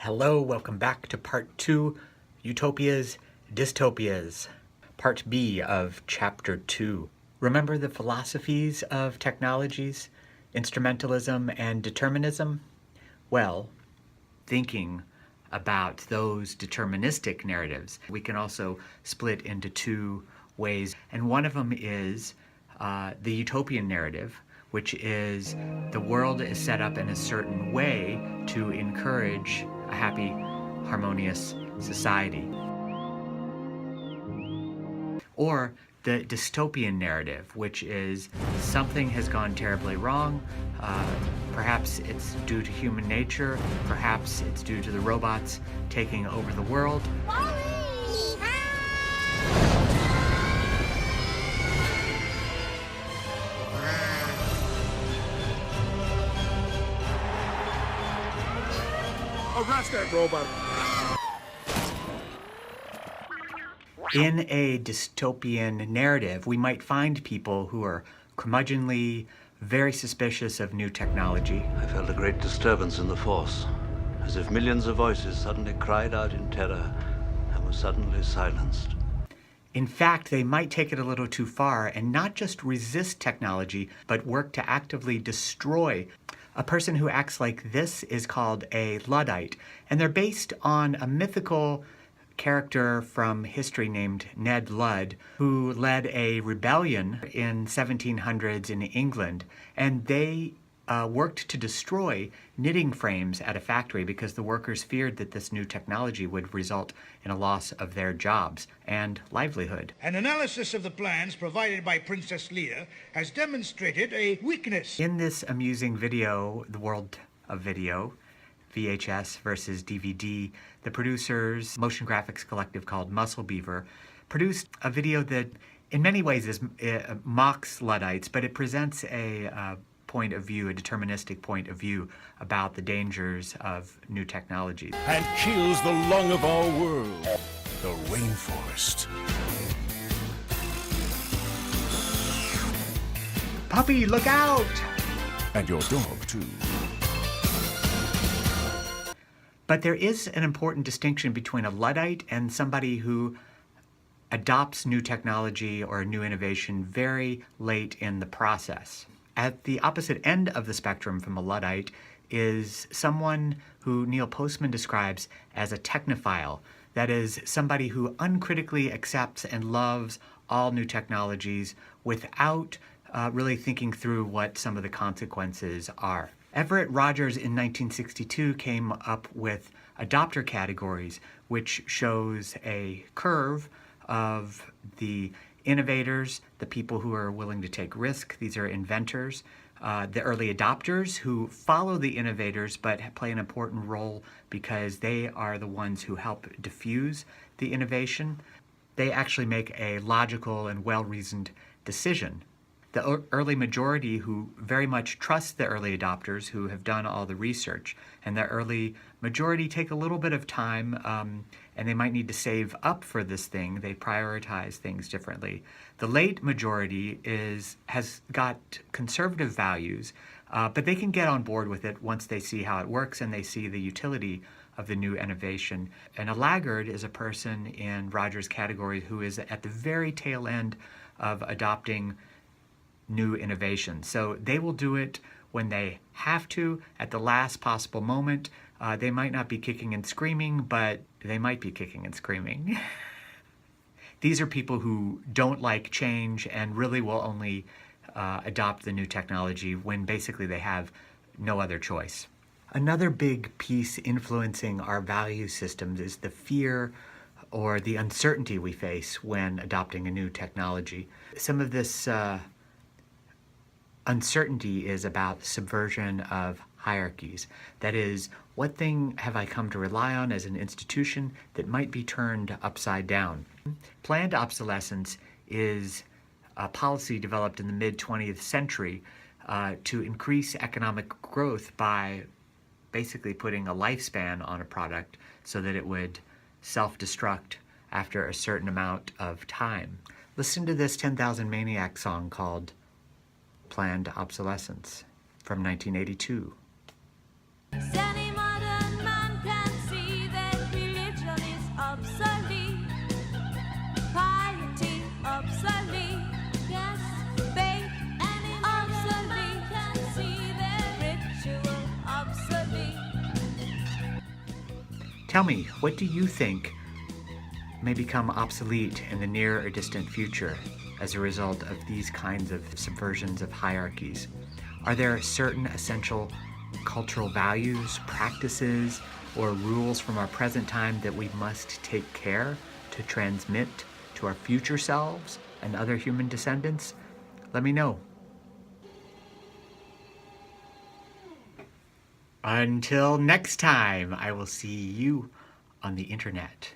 Hello, welcome back to part 2, Utopias, Dystopias, part B of chapter 2. Remember the philosophies of technologies, instrumentalism and determinism? Well, thinking about those deterministic narratives, we can also split into two ways. And one of them is the utopian narrative, which is the world is set up in a certain way to encourage a happy, harmonious society. Or the dystopian narrative, which is something has gone terribly wrong. Perhaps it's due to human nature. Perhaps it's due to the robots taking over the world. Arrest that robot! In a dystopian narrative, we might find people who are curmudgeonly, very suspicious of new technology. I felt a great disturbance in the force, as if millions of voices suddenly cried out in terror and were suddenly silenced. In fact, they might take it a little too far and not just resist technology, but work to actively destroy. A person who acts like this is called a Luddite, and they're based on a mythical character from history named Ned Ludd, who led a rebellion in 1700s in England, and they worked to destroy knitting frames at a factory because the workers feared that this new technology would result in a loss of their jobs and livelihood. An analysis of the plans provided by Princess Leia has demonstrated a weakness. In this amusing video, The World of Video, VHS versus DVD, the producers, motion graphics collective called Muscle Beaver, produced a video that in many ways mocks Luddites, but it presents a point of view, a deterministic point of view about the dangers of new technologies. And kills the lung of our world, the rainforest. Puppy, look out! And your dog, too. But there is an important distinction between a Luddite and somebody who adopts new technology or new innovation very late in the process. At the opposite end of the spectrum from a Luddite is someone who Neil Postman describes as a technophile. That is, somebody who uncritically accepts and loves all new technologies without really thinking through what some of the consequences are. Everett Rogers in 1962 came up with adopter categories, which shows a curve of the innovators, the people who are willing to take risk. These are inventors. The early adopters who follow the innovators but play an important role because they are the ones who help diffuse the innovation. They actually make a logical and well-reasoned decision. The early majority who very much trust the early adopters who have done all the research, and the early majority take a little bit of time and they might need to save up for this thing. They prioritize things differently. The late majority has got conservative values, but they can get on board with it once they see how it works and they see the utility of the new innovation. And a laggard is a person in Rogers' category who is at the very tail end of adopting new innovation. So they will do it when they have to, at the last possible moment. They might not be kicking and screaming, but they might be kicking and screaming. These are people who don't like change and really will only adopt the new technology when basically they have no other choice. Another big piece influencing our value systems is the fear or the uncertainty we face when adopting a new technology. Some of this uncertainty is about subversion of hierarchies. That is, what thing have I come to rely on as an institution that might be turned upside down? Planned obsolescence is a policy developed in the mid-20th century to increase economic growth by basically putting a lifespan on a product so that it would self-destruct after a certain amount of time. Listen to this 10,000 Maniacs song called Planned Obsolescence from 1982. Any modern man can see Tell me, what do you think may become obsolete in the near or distant future as a result of these kinds of subversions of hierarchies? Are there certain essential cultural values, practices, or rules from our present time that we must take care to transmit to our future selves and other human descendants? Let me know. Until next time, I will see you on the internet.